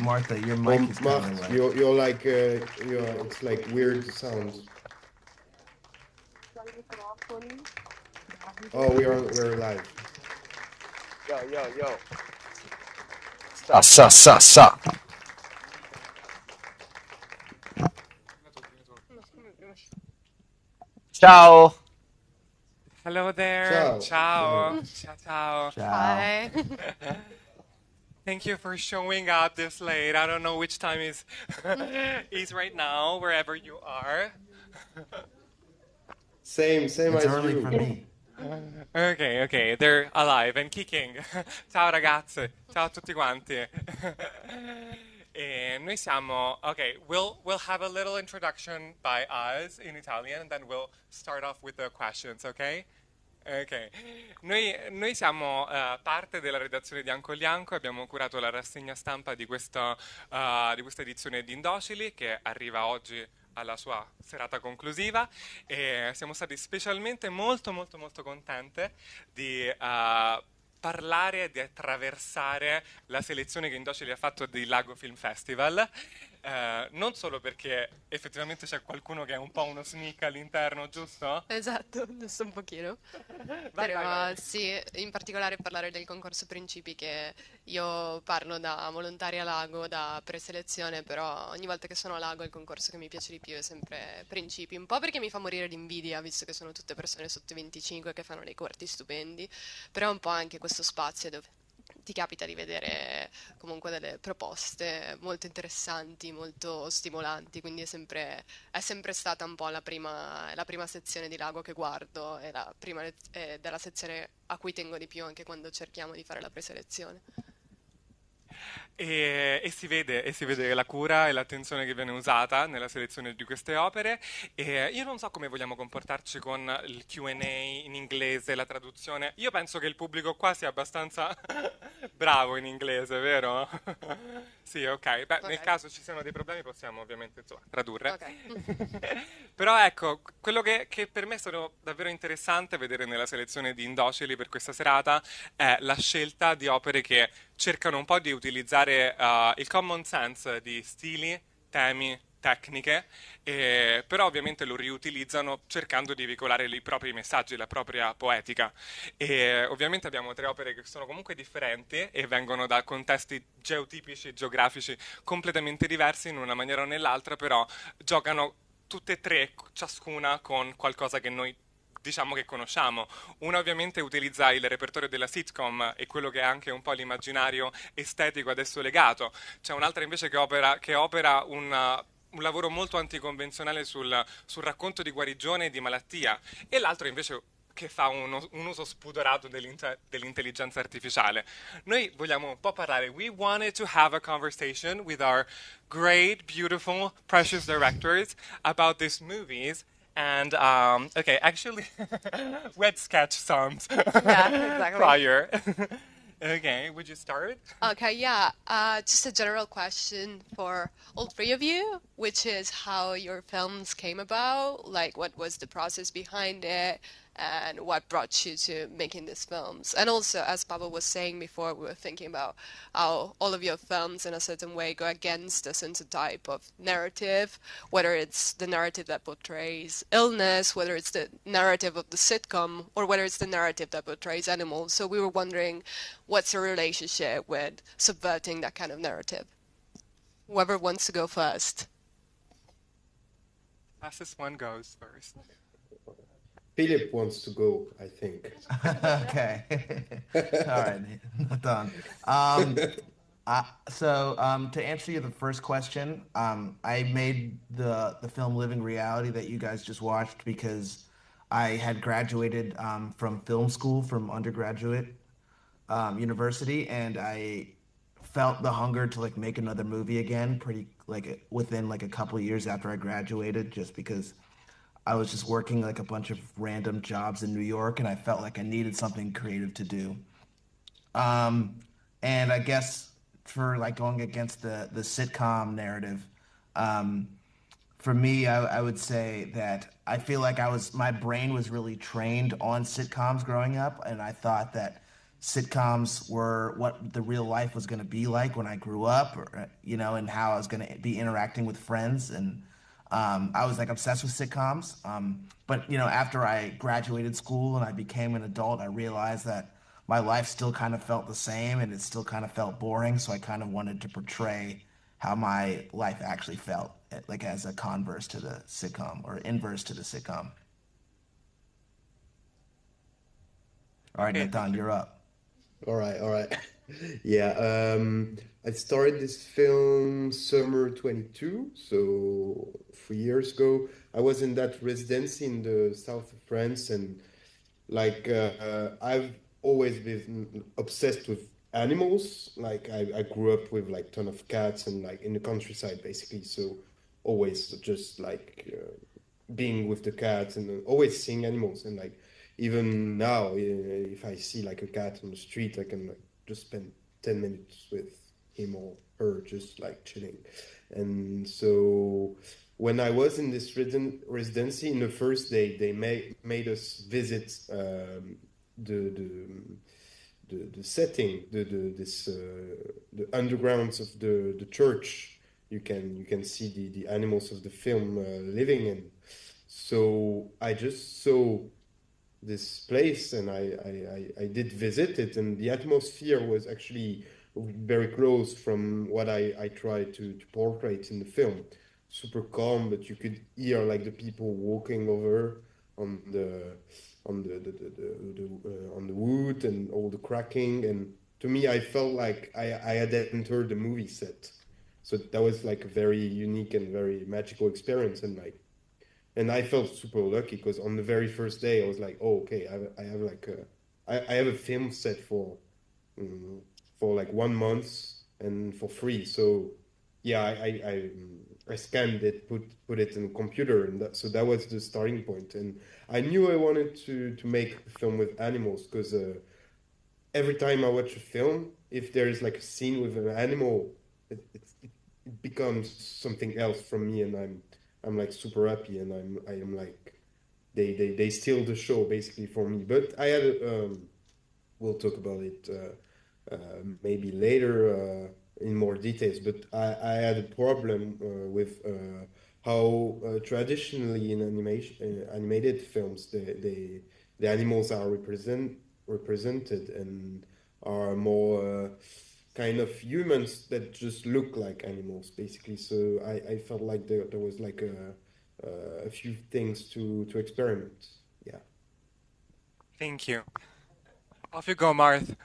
Martha, your Oh, mic is coming Mart, away. you're like it's like weird sound. Oh, we're live. Yo, yo, yo. Sa, sa, sa, sa. Ciao. Hello there. Ciao. Ciao. Ciao, ciao. Ciao. Hi. Thank you for showing up this late. I don't know which time is is right now, wherever you are. Same It's as early you. for me. Okay, they're alive and kicking. Ciao ragazze, ciao a tutti quanti. E noi siamo, ok, we'll have a little introduction by us in Italian and then we'll start off with the questions, ok? Ok, noi siamo parte della redazione di Anco Lianco e abbiamo curato la rassegna stampa di questa edizione di Indocili che arriva oggi alla sua serata conclusiva e siamo stati specialmente molto contente di parlare e di attraversare la selezione che Indocili ha fatto di Lago Film Festival. Non solo perché effettivamente c'è qualcuno che è un po' uno sneak all'interno, giusto? Esatto, giusto un pochino. Vai, Però vai. sì, in particolare parlare del concorso Principi che io parlo da volontaria a Lago, da preselezione, però ogni volta che sono a Lago il concorso che mi piace di più è sempre Principi, un po' perché mi fa morire di invidia, visto che sono tutte persone sotto i 25 che fanno dei corti stupendi, però un po' anche questo spazio dove ti capita di vedere comunque delle proposte molto interessanti, molto stimolanti, quindi è sempre stata un po' la prima sezione di Lago che guardo e la prima della sezione a cui tengo di più anche quando cerchiamo di fare la preselezione. E si vede la cura e l'attenzione che viene usata nella selezione di queste opere. E io non so come vogliamo comportarci con il Q&A in inglese, la traduzione. Io penso che il pubblico qua sia abbastanza bravo in inglese, vero? Sì, ok. Beh, nel Ok, caso ci siano dei problemi possiamo ovviamente insomma, tradurre. ok. Però ecco, quello che per me è stato davvero interessante vedere nella selezione di Indocili per questa serata è la scelta di opere che cercano un po' di utilizzare il common sense di stili, temi, tecniche, però ovviamente lo riutilizzano cercando di veicolare i propri messaggi, la propria poetica. E ovviamente abbiamo tre opere che sono comunque differenti e vengono da contesti geotipici, geografici completamente diversi in una maniera o nell'altra, però giocano tutte e tre, ciascuna con qualcosa che noi diciamo che conosciamo. Una ovviamente utilizza il repertorio della sitcom e quello che è anche un po' l'immaginario estetico adesso legato. C'è un'altra invece che opera un lavoro molto anticonvenzionale sul racconto di guarigione e di malattia e l'altro invece che fa un uso spudorato dell'intelligenza artificiale. Noi vogliamo un po' parlare. We wanted to have a conversation with our great, beautiful, precious directors about these movies. And okay, actually, we had sketch some Yeah, exactly. prior. Okay, would you start? Okay, yeah. Just a general question for all three of you, which is how your films came about, like what was the process behind it, and what brought you to making these films. And also, as Pablo was saying before, we were thinking about how all of your films, in a certain way, go against a certain type of narrative, whether it's the narrative that portrays illness, whether it's the narrative of the sitcom, or whether it's the narrative that portrays animals. So we were wondering, what's your relationship with subverting that kind of narrative? Whoever wants to go first. Fastest one goes first. Philip wants to go, I think. Okay. All right. Done. To answer you the first question, I made the film Living Reality that you guys just watched because I had graduated from film school from undergraduate university, and I felt the hunger to like make another movie again, pretty like within like a couple years after I graduated, just because I was just working like a bunch of random jobs in New York, and I felt like I needed something creative to do. Um, and I guess for like going against the sitcom narrative, um, for me, I would say that I feel like my brain was really trained on sitcoms growing up, and I thought that sitcoms were what the real life was going to be like when I grew up, or, and how I was going to be interacting with friends. And I was like obsessed with sitcoms. But after I graduated school and I became an adult, I realized that my life still kind of felt the same and it still kind of felt boring. So I kind of wanted to portray how my life actually felt, like as a converse to the sitcom or inverse to the sitcom. All right, Okay, thank Nathan, you. you're up. All right, all right. Yeah, I started this film summer 22, so 3 years ago. I was in that residency in the south of France, and like I've always been obsessed with animals. Like I grew up with like ton of cats and like in the countryside basically. So always just like being with the cats and always seeing animals. And like even now, if I see like a cat on the street, I can like just spend 10 minutes with him or her, just like chilling. And so when I was in this residency, in the first day, they made us visit the, the the setting, the undergrounds of the church. You can see the animals of the film living in. So I just saw this place and I did visit it, and the atmosphere was actually very close from what I tried to portray in the film. Super calm, but you could hear like the people walking over on on the wood and all the cracking. And to me, I felt like I had entered the movie set. So that was like a very unique and very magical experience. And I felt super lucky because on the very first day, I was like, oh, okay, I have like I have a film set um, for like 1 month and for free. So yeah, I scanned it, put it in a computer, and so that was the starting point. And I knew I wanted to make a film with animals because every time I watch a film, if there is like a scene with an animal, it becomes something else from me, and I'm like super happy, and I am like they steal the show basically for me. But I had we'll talk about it maybe later in more details. But I had a problem with how traditionally in animated films the animals are represented and are more kind of humans that just look like animals basically. So I felt like there was like a few things to experiment. Yeah. Thank you. Off you go, Marth.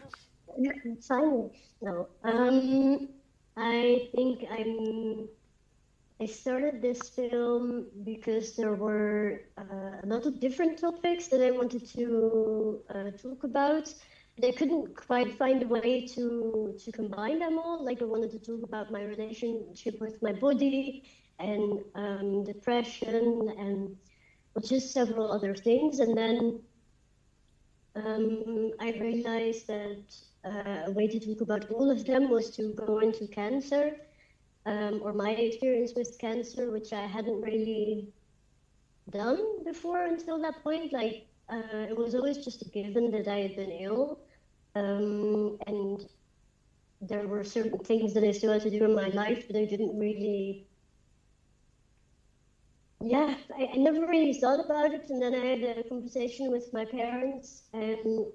Yeah, fine. No. I think I started this film because there were a lot of different topics that I wanted to talk about. But I couldn't quite find a way to combine them all. Like I wanted to talk about my relationship with my body and depression and just several other things. And then I realized that a way to talk about all of them was to go into cancer, or my experience with cancer, which I hadn't really done before until that point. Like, it was always just a given that I had been ill, and there were certain things that I still had to do in my life, but I didn't really, yeah, I never really thought about it. And then I had a conversation with my parents, and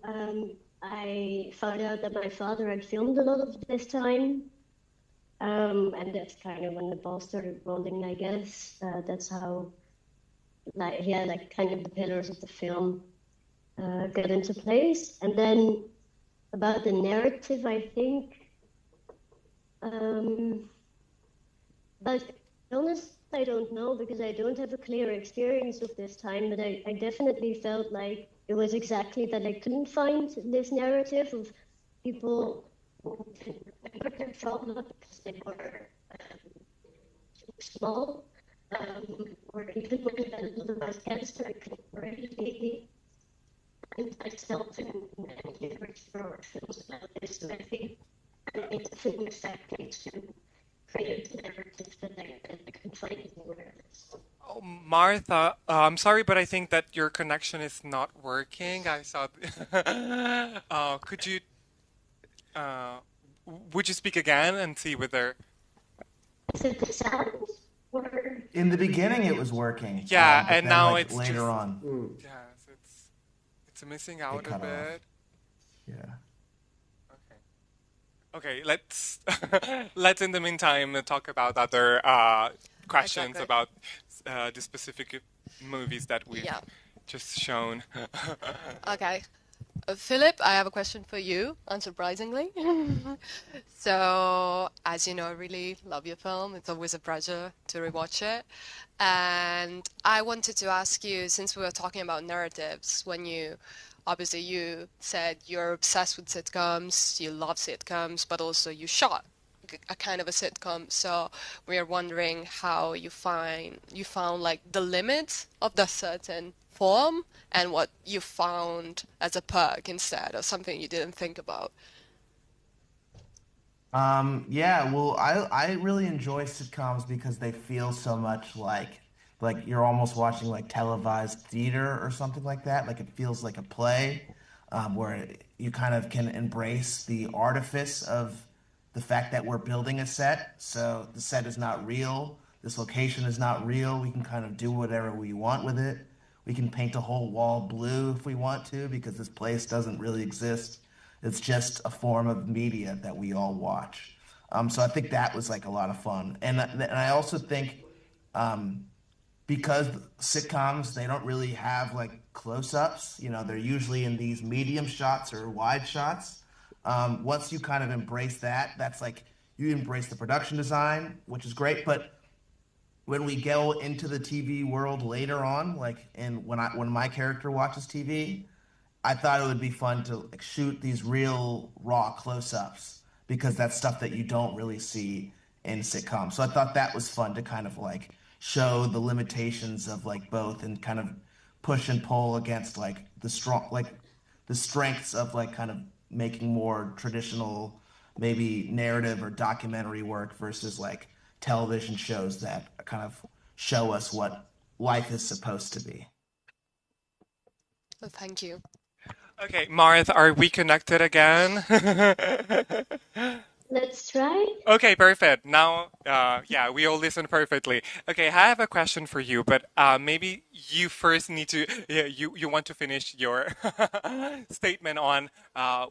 I found out that my father had filmed a lot of this time. And that's kind of when the ball started rolling, I guess. That's how, like, yeah, like kind of the pillars of the film got into place. And then about the narrative, I think, but to be honest, I don't know because I don't have a clear experience of this time, but I definitely felt like it was exactly that I couldn't find this narrative of people who didn't remember their trauma because they were too small, or even when I had otherwise cancer, I couldn't really find myself in any literature or films about this. So I think it's a film exactly to create a narrative that I can find anywhere else. Oh, Martha, I'm sorry, but I think that your connection is not working. I saw. Could you Uh, would you speak again and see whether? Is it the sound or In the beginning, it was working, Yeah, but and then now like it's later just on, Mm. yes, it's missing it out a cut off. bit. Yeah. Okay. Okay, let's let's in the meantime talk about other questions Exactly. about the specific movies that we've Yeah. just shown. Okay. Philip, I have a question for you, unsurprisingly. So, as you know, I really love your film. It's always a pleasure to rewatch it. And I wanted to ask you, since we were talking about narratives, when you obviously you said you're obsessed with sitcoms, you love sitcoms, but also you shot a kind of a sitcom. So we are wondering how you found like the limits of the certain form and what you found as a perk instead, or something you didn't think about. Yeah, well, I really enjoy sitcoms because they feel so much like you're almost watching like televised theater or something like that. Like it feels like a play, where you kind of can embrace the artifice of the fact that we're building a set. So the set is not real. This location is not real. We can kind of do whatever we want with it. We can paint a whole wall blue if we want to because this place doesn't really exist. It's just a form of media that we all watch. So I think that was like a lot of fun, and I also think um, because sitcoms they don't really have like close-ups. You know, they're usually in these medium shots or wide shots. Once you kind of embrace that, that's like you embrace the production design, which is great. But when we go into the TV world later on, like and when my character watches TV, I thought it would be fun to like shoot these real raw close-ups because that's stuff that you don't really see in sitcoms. So I thought that was fun to kind of like show the limitations of like both and kind of push and pull against like the strengths of like kind of making more traditional maybe narrative or documentary work versus like television shows that kind of show us what life is supposed to be. Well, thank you. Okay, Marth, are we connected again? let's try? Okay, perfect. Now, yeah, we all listen perfectly. Okay, I have a question for you, but maybe you first need to, yeah, you want to finish your statement on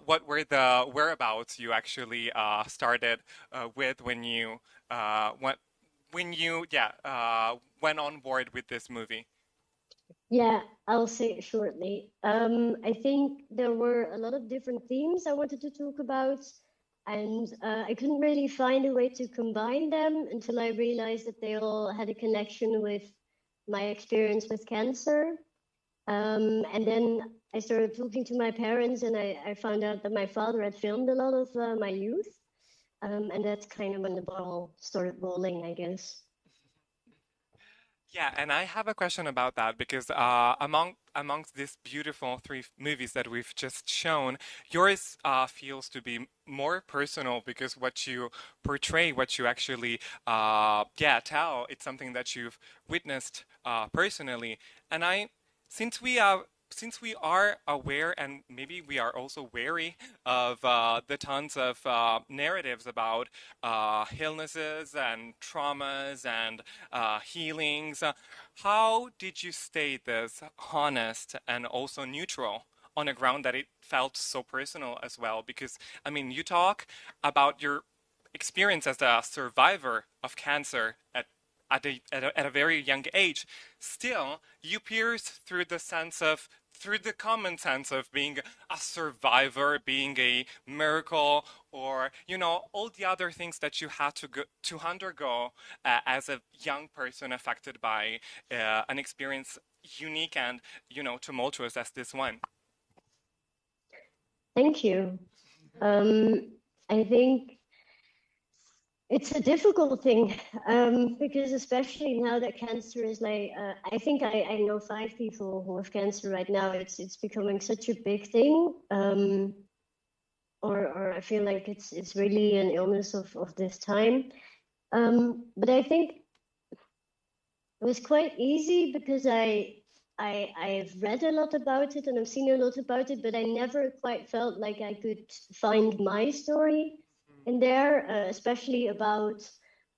what were the whereabouts you actually started with when you, yeah, went on board with this movie. Yeah, I'll say it shortly. I think there were a lot of different themes I wanted to talk about, and I couldn't really find a way to combine them until I realized that they all had a connection with my experience with cancer. And then I started talking to my parents, and I found out that my father had filmed a lot of my youth. And that's kind of when the ball started rolling, I guess. Yeah, and I have a question about that because amongst these beautiful three movies that we've just shown, yours feels to be more personal because what you portray, what you actually yeah tell, it's something that you've witnessed personally. And since we are since we are aware and maybe we are also wary of the tons of narratives about illnesses and traumas and healings, how did you stay this honest and also neutral on a ground that it felt so personal as well? Because, I mean, you talk about your experience as a survivor of cancer at a very young age. Still, you pierce through through the common sense of being a survivor, being a miracle, or all the other things that you had to undergo as a young person affected by an experience unique and tumultuous as this one. Thank you. I think it's a difficult thing because especially now that cancer is like, I think I know 5 people who have cancer right now. It's becoming such a big thing, or I feel like it's really an illness of this time. But I think it was quite easy because I've read a lot about it and I've seen a lot about it, but I never quite felt like I could find my story in there, especially about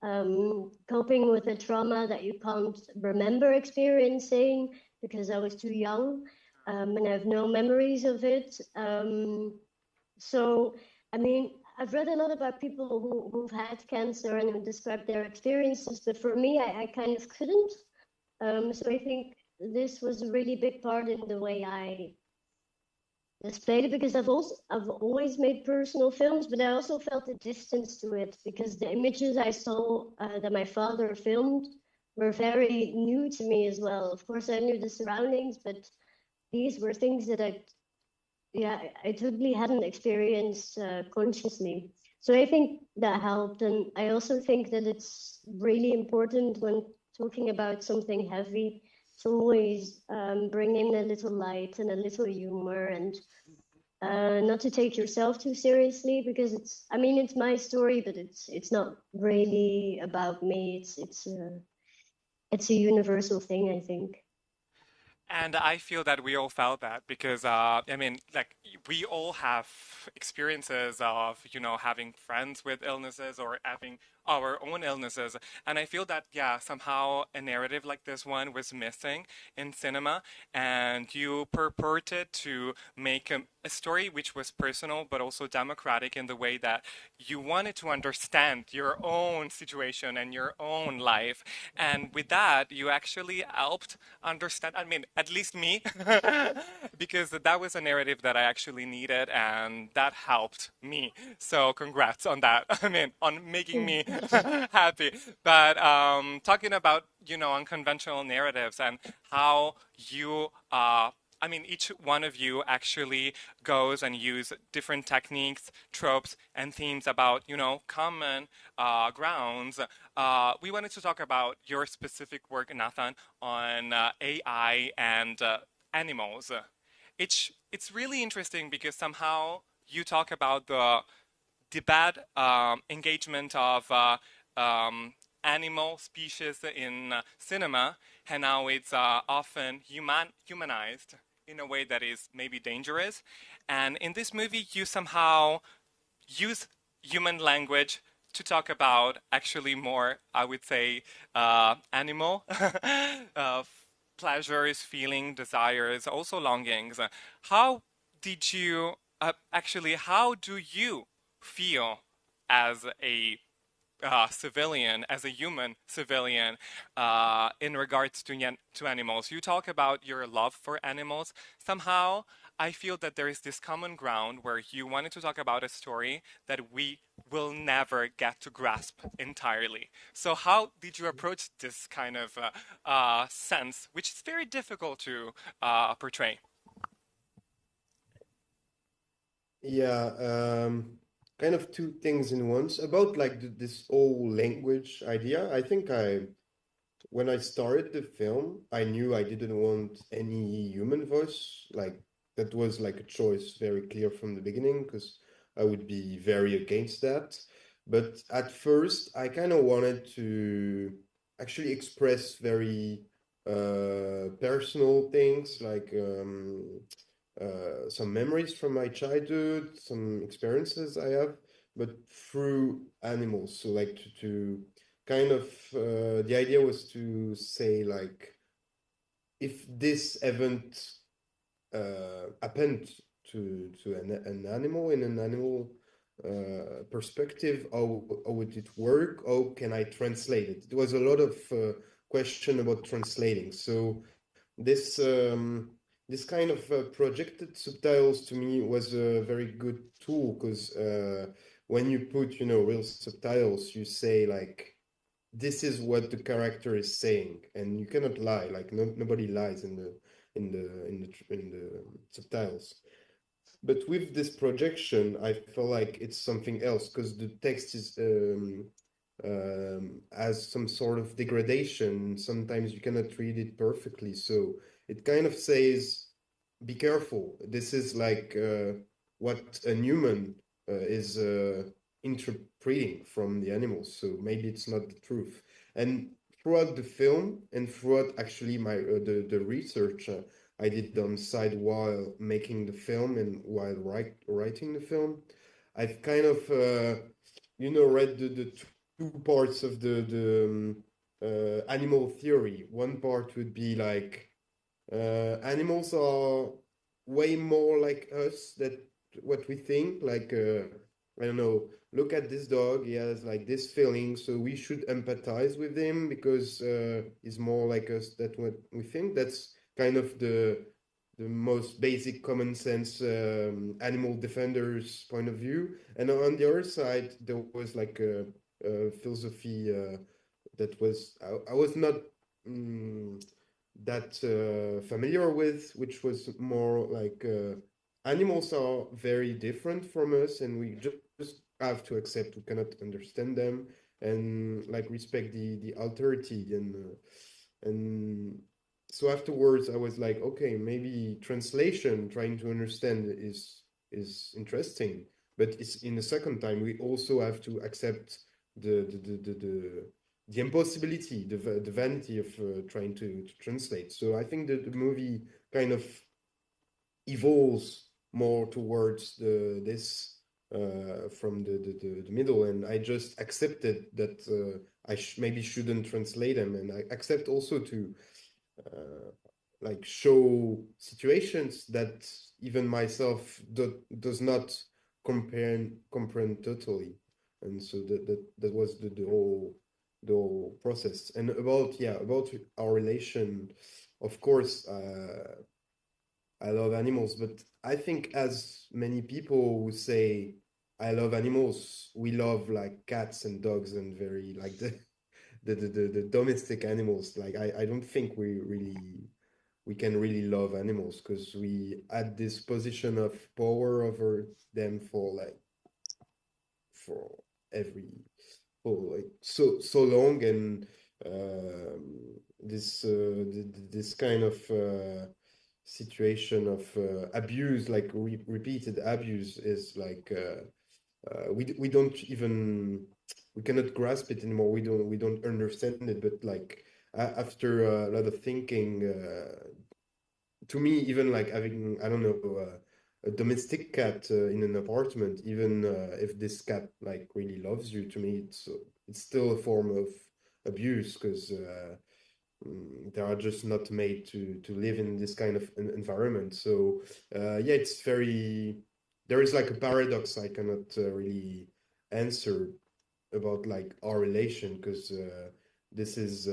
coping with the trauma that you can't remember experiencing because I was too young, and I have no memories of it. So, I mean, I've read a lot about people who've had cancer and who described their experiences, but for me, I kind of couldn't. So I think this was a really big part in the way I displayed it, because I've always made personal films, but I also felt a distance to it because the images I saw that my father filmed were very new to me as well. Of course, I knew the surroundings, but these were things that I totally hadn't experienced consciously. So I think that helped, and I also think that it's really important when talking about something heavy to always bring in a little light and a little humor, and not to take yourself too seriously, because I mean, it's my story, but it's not really about me. It's a universal thing, I think. And I feel that we all felt that because, I mean, like we all have experiences of, having friends with illnesses or having our own illnesses. And I feel that, yeah, somehow a narrative like this one was missing in cinema. And you purported to make a story which was personal, but also democratic in the way that you wanted to understand your own situation and your own life. And with that, you actually helped understand, I mean, at least me, because that was a narrative that I actually needed and that helped me. So congrats on that. I mean, on making me happy. But talking about, unconventional narratives and how you I mean, each one of you actually goes and use different techniques, tropes, and themes about, common grounds. We wanted to talk about your specific work, Nathan, on AI and animals. It's really interesting because somehow you talk about the bad engagement of animal species in cinema, and how it's often humanized in a way that is maybe dangerous. And in this movie, you somehow use human language to talk about actually more, I would say, animal uh, pleasures, feeling, desires, also longings. How did you actually? How do you feel as a civilian, as a human civilian, in regards to animals? You talk about your love for animals. Somehow, I feel that there is this common ground where you wanted to talk about a story that we will never get to grasp entirely. So, how did you approach this kind of sense, which is very difficult to portray? Yeah, kind of two things in once about like this whole language idea. I think when I started the film, I knew I didn't want any human voice. Like that was like a choice very clear from the beginning because I would be very against that. But at first, I kind of wanted to actually express very personal things like some memories from my childhood, some experiences I have, but through animals. So like to kind of the idea was to say like if this event happened to an animal in an animal perspective, how would it work? How can I translate it? There was a lot of question about translating. So this this kind of projected subtitles to me was a very good tool because when you put real subtitles, you say like this is what the character is saying, and you cannot lie. Like nobody lies in the subtitles. But with this projection, I feel like it's something else because the text is has some sort of degradation. Sometimes you cannot read it perfectly, so it kind of says, "Be careful. This is like what a human is interpreting from the animals. So maybe it's not the truth." And throughout the film and throughout actually my the research I did on side while making the film and while writing the film, I've kind of read the two parts of the animal theory. One part would be like animals are way more like us that what we think. Like I don't know. Look at this dog. He has like this feeling, so we should empathize with him because he's more like us. That what we think. That's kind of the most basic common sense animal defenders point of view. And on the other side, there was like a philosophy that was I was not. mm that familiar with, which was more like animals are very different from us, and we just have to accept we cannot understand them and like respect the authority and so afterwards I was like, okay, maybe translation, trying to understand is interesting, but it's in the second time we also have to accept the impossibility, the vanity of trying to translate. So I think that the movie kind of evolves more towards this from the middle, and I just accepted that I maybe shouldn't translate them, and I accept also to like show situations that even myself does not comprehend totally, and so that was the whole process. And about our relation, of course, I love animals, but I think as many people who say I love animals, we love like cats and dogs and very like the domestic animals. Like I don't think we can really love animals because we had this position of power over them for every for like so long, and this kind of situation of abuse, like repeated abuse, is like we don't even we cannot grasp it anymore. We don't understand it, but like after a lot of thinking, to me, even like having, I don't know, a domestic cat in an apartment, even if this cat like really loves you, to me it's still a form of abuse because they are just not made to live in this kind of environment. So yeah, it's very, there is like a paradox I cannot really answer about like our relation, because this is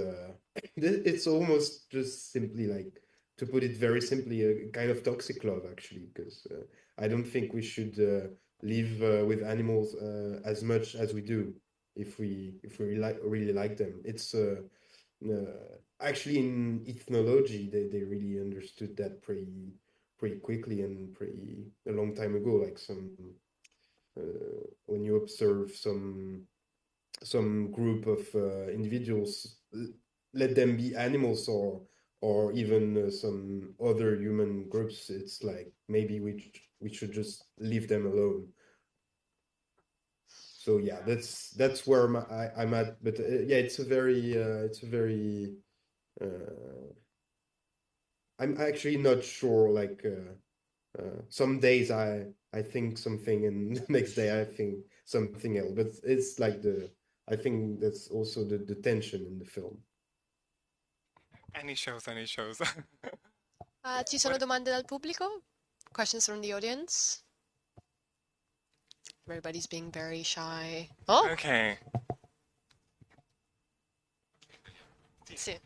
it's almost just simply like, to put it very simply, a kind of toxic love actually, because I don't think we should live with animals as much as we do if we really like them. It's actually in ethnology they really understood that pretty quickly and pretty a long time ago. Like some when you observe some group of individuals, let them be animals or even some other human groups, it's like maybe we should just leave them alone. So yeah, that's where I'm at. But yeah, it's a very I'm actually not sure. Like some days I think something, and the next day I think something else. But it's like I think that's also the tension in the film. Any shows, any shows. Ci sono domande dal pubblico? Questions from the audience? Everybody's being very shy. Oh, Okay. sì.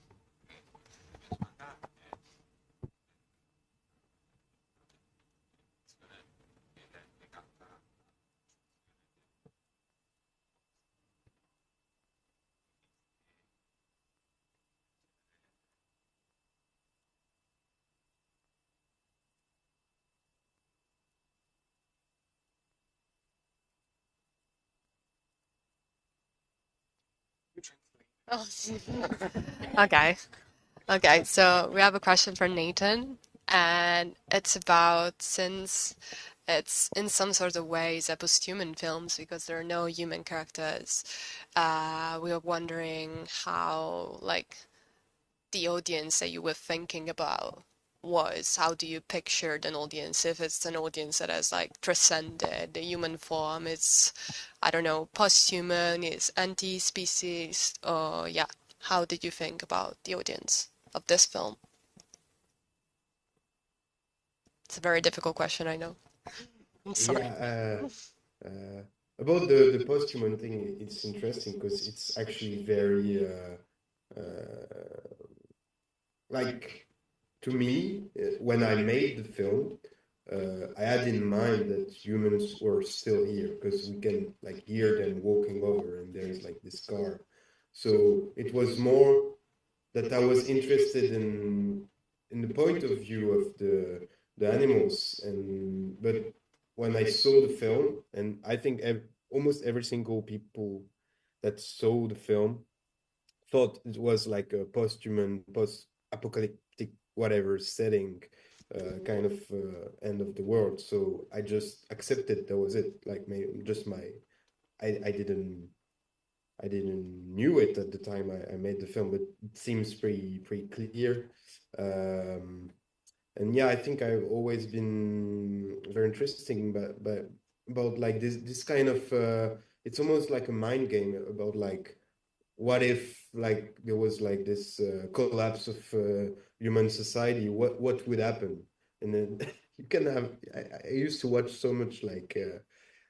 Oh, sì. Okay. Okay, so we have a question from Nathan, and it's about, since it's in some sort of ways a post-human films because there are no human characters. We are wondering how, like, the audience that you were thinking about was. How do you picture an audience? If it's an audience that has like transcended the human form, it's, I don't know, post-human, it's anti-species, or yeah. How did you think about the audience of this film? It's a very difficult question, I know. I'm sorry. Yeah, about the post-human thing, it's interesting because it's actually very like to me when I made the film, I had in mind that humans were still here because we can like hear them walking over, and there's like this car. So it was more that I was interested in the point of view of the animals, and but when I saw the film, and I think almost every single people that saw the film thought it was like a post-human, post-apocalyptic, whatever setting, kind of end of the world. So I just accepted that was it. Like just my, I didn't. I didn't knew it at the time I made the film, but it seems pretty clear. Um, and yeah, I think I've always been very interesting, but about like this kind of it's almost like a mind game about like what if like there was like this collapse of human society, what would happen? And then you can have I used to watch so much like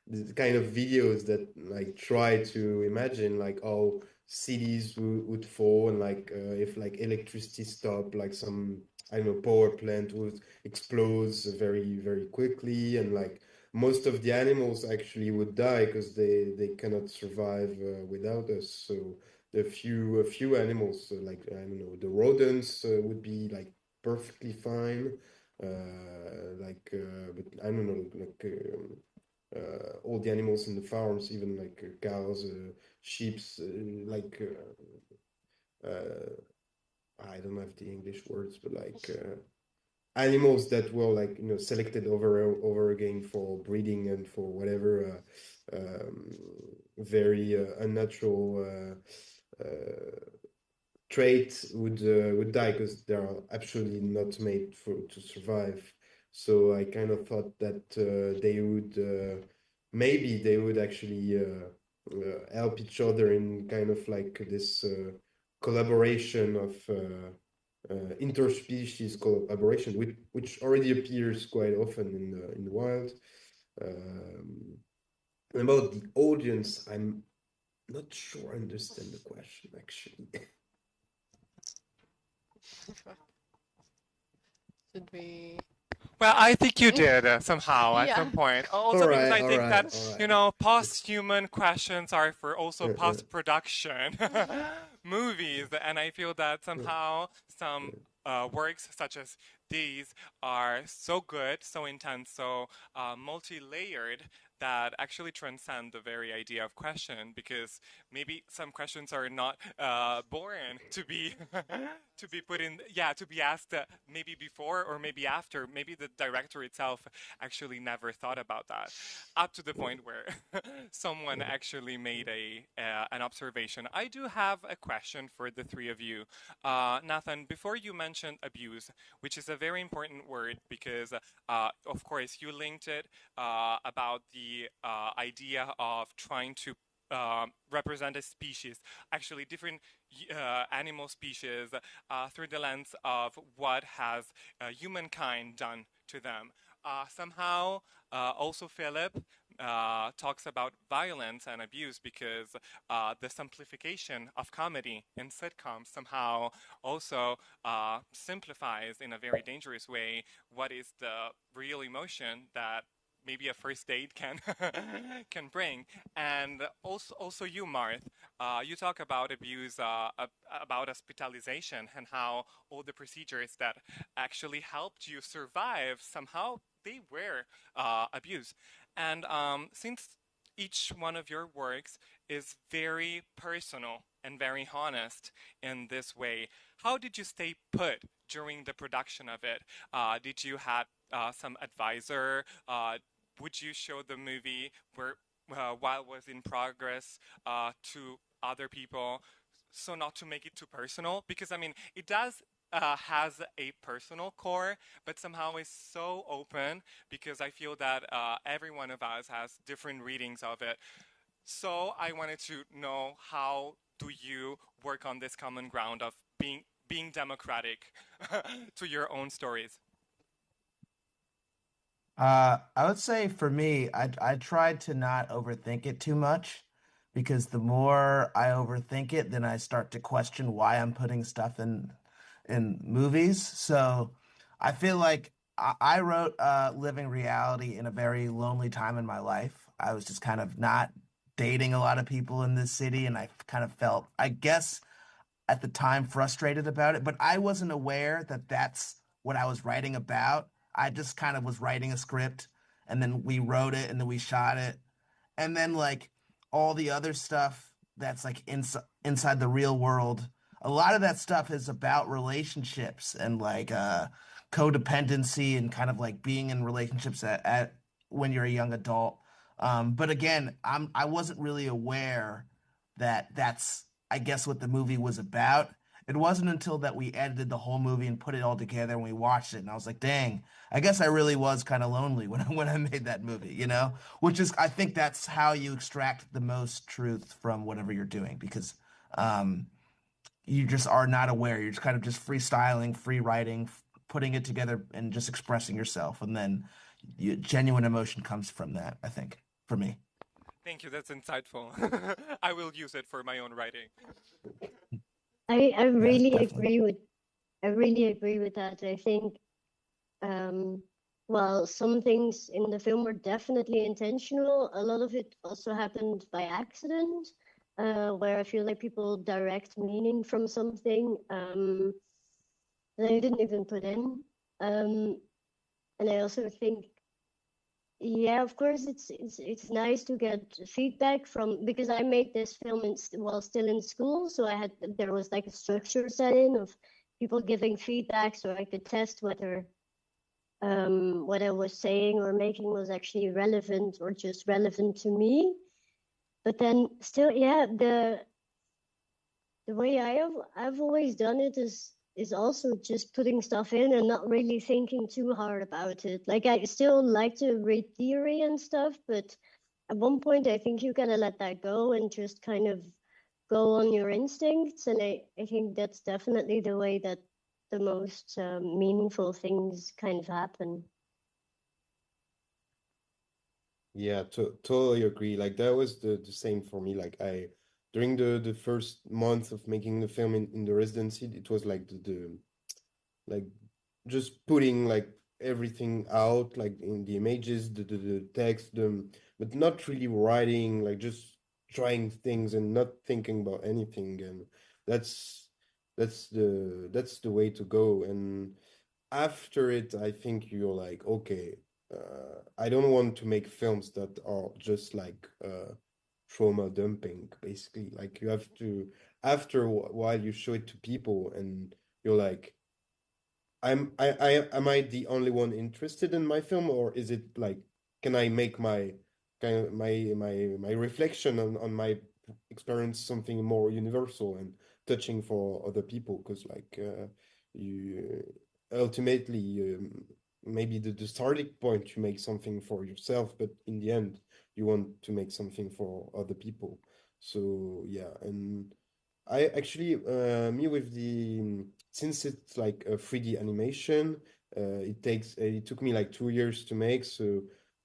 the kind of videos that like try to imagine like how cities would fall, and like if like electricity stopped, like some I don't know power plant would explode very quickly, and like most of the animals actually would die because they cannot survive without us. So the few a few animals like I don't know the rodents would be like perfectly fine, but I don't know like all the animals in the farms, even like cows, sheep, I don't have the English words, but like animals that were like selected over again for breeding and for whatever very unnatural trait would die because they are absolutely not made for to survive. So I kind of thought that they would maybe they would actually help each other in kind of like this collaboration of interspecies collaboration, which already appears quite often in the wild. Um, and about the audience, I'm not sure I understand the question actually. Should we? Well, I think you did somehow at some Yeah. point. All Also, because right, I all think right, that, all you right. know, post-human questions are for also Uh, uh, post-production movies. And I feel that somehow some works such as these are so good, so intense, so multi-layered that actually transcend the very idea of question, because maybe some questions are not born to be to be put in, yeah, to be asked maybe before or maybe after. Maybe the director itself actually never thought about that, up to the point where someone actually made a an observation. I do have a question for the three of you. Nathan, before you mentioned abuse, which is a very important word because of course you linked it about the idea of trying to represent a species, actually different animal species, through the lens of what has humankind done to them. Somehow, also Philip talks about violence and abuse because the simplification of comedy in sitcoms somehow also simplifies in a very dangerous way what is the real emotion that maybe a first date can can bring. And also you, Marth, you talk about abuse, about hospitalization, and how all the procedures that actually helped you survive somehow they were abused. And since each one of your works is very personal and very honest in this way, how did you stay put during the production of it? Did you have some advisor? would you show the movie where while it was in progress to other people, so not to make it too personal? Because I mean, it does has a personal core, but somehow is so open because I feel that every one of us has different readings of it. So I wanted to know, how do you work on this common ground of being democratic to your own stories? I would say for me, I tried to not overthink it too much because the more I overthink it, then I start to question why I'm putting stuff in movies. So I feel like I wrote Living Reality in a very lonely time in my life. I was just kind of not dating a lot of people in this city, and I kind of felt, I guess, at the time frustrated about it, but I wasn't aware that that's what I was writing about. I just kind of was writing a script and then we wrote it and then we shot it. And then like all the other stuff that's like inside the real world, a lot of that stuff is about relationships and like codependency and kind of like being in relationships at when you're a young adult. But again, I wasn't really aware that that's, I guess, what the movie was about. It wasn't until that we edited the whole movie and put it all together and we watched it, and I was like, "Dang, I guess I really was kind of lonely when I made that movie," you know? Which is, I think that's how you extract the most truth from whatever you're doing because um, you just are not aware. You're just kind of just freestyling, free writing, putting it together, and just expressing yourself, and then genuine emotion comes from that. I think for me. Thank you, that's insightful. I will use it for my own writing. I Yeah, really definitely. agree with I really agree with that. I think um while some things in the film were definitely intentional, a lot of it also happened by accident, where I feel like people direct meaning from something that I didn't even put in. Um, and I also think, yeah, of course, it's nice to get feedback from, because I made this film while still in school, so there was like a structure set in of people giving feedback, so I could test whether what I was saying or making was actually relevant or just relevant to me. But then still, yeah, the way I've always done it is also just putting stuff in and not really thinking too hard about it. Like I still like to read theory and stuff, but at one point I think you gotta let that go and just kind of go on your instincts. And I think that's definitely the way that the most meaningful things kind of happen. Yeah, totally agree. Like that was the same for me. Like I during the first month of making the film in the residency, it was like the like just putting like everything out, like in the images, the text, but not really writing, like just trying things and not thinking about anything. And that's that's the way to go. And after it, I think you're like, okay, I don't want to make films that are just like trauma dumping, basically. Like you have to, after a while, you show it to people, and you're like, am I the only one interested in my film, or is it like, can I make my kind of my reflection on my experience something more universal and touching for other people? Because like you ultimately maybe the starting point you make something for yourself, but in the end you want to make something for other people. So yeah, and I actually, me with the, since it's like a 3D animation, it took me like 2 years to make. So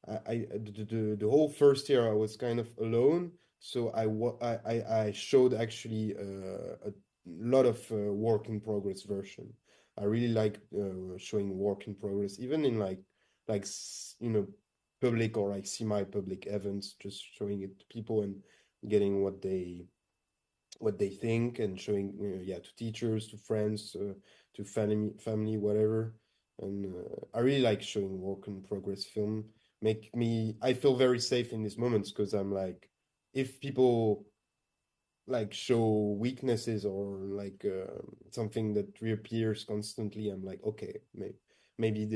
the whole first year I was kind of alone. So I showed actually a lot of work in progress version. I really like showing work in progress, even in public or like semi-public events, just showing it to people and getting what they think and showing yeah, to teachers, to friends, to family, whatever. And I really like showing work in progress film. I feel very safe in these moments because I'm like, if people like show weaknesses or like something that reappears constantly, I'm like, okay, maybe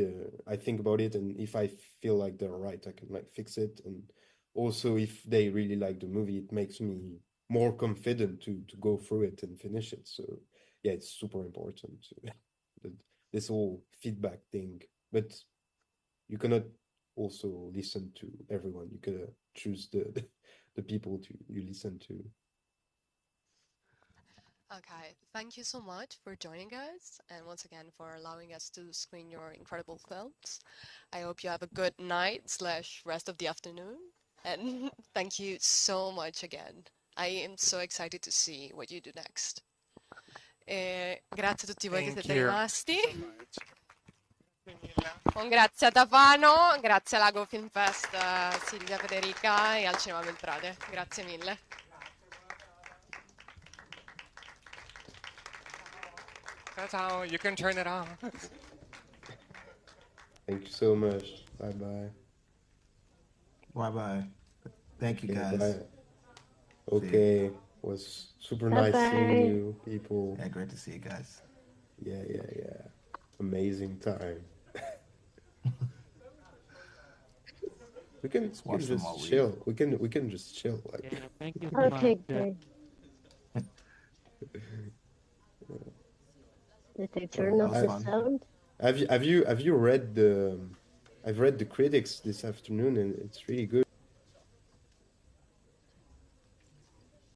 I think about it, and if I feel like they're right, I can like fix it. And also, if they really like the movie, it makes me more confident to go through it and finish it. So yeah, it's super important this whole feedback thing. But you cannot also listen to everyone. You gotta choose the people you listen to. Okay, thank you so much for joining us and once again for allowing us to screen your incredible films. I hope you have a good night slash rest of the afternoon. And thank you so much again. I am so excited to see what you do next. Grazie a tutti voi che Thank siete you rimasti. so much. Grazie mille. Un grazie a Tafano, grazie all'Ago Film Fest, Silvia Federica e al Cinema Beltrade. Grazie mille. Ciao ciao, you can turn it off. Thank you so much. Bye bye. Bye bye. Thank you, Okay, guys. bye. Okay, was super Bye nice seeing bye. you, people. Yeah, great to see you guys. Yeah. Amazing time. We can Watch them all just week. chill. We can just chill. Like Yeah, thank you so Okay, much. great. Did they That turn off was the fun. sound? have you read the I've read the critics this afternoon, and it's really good.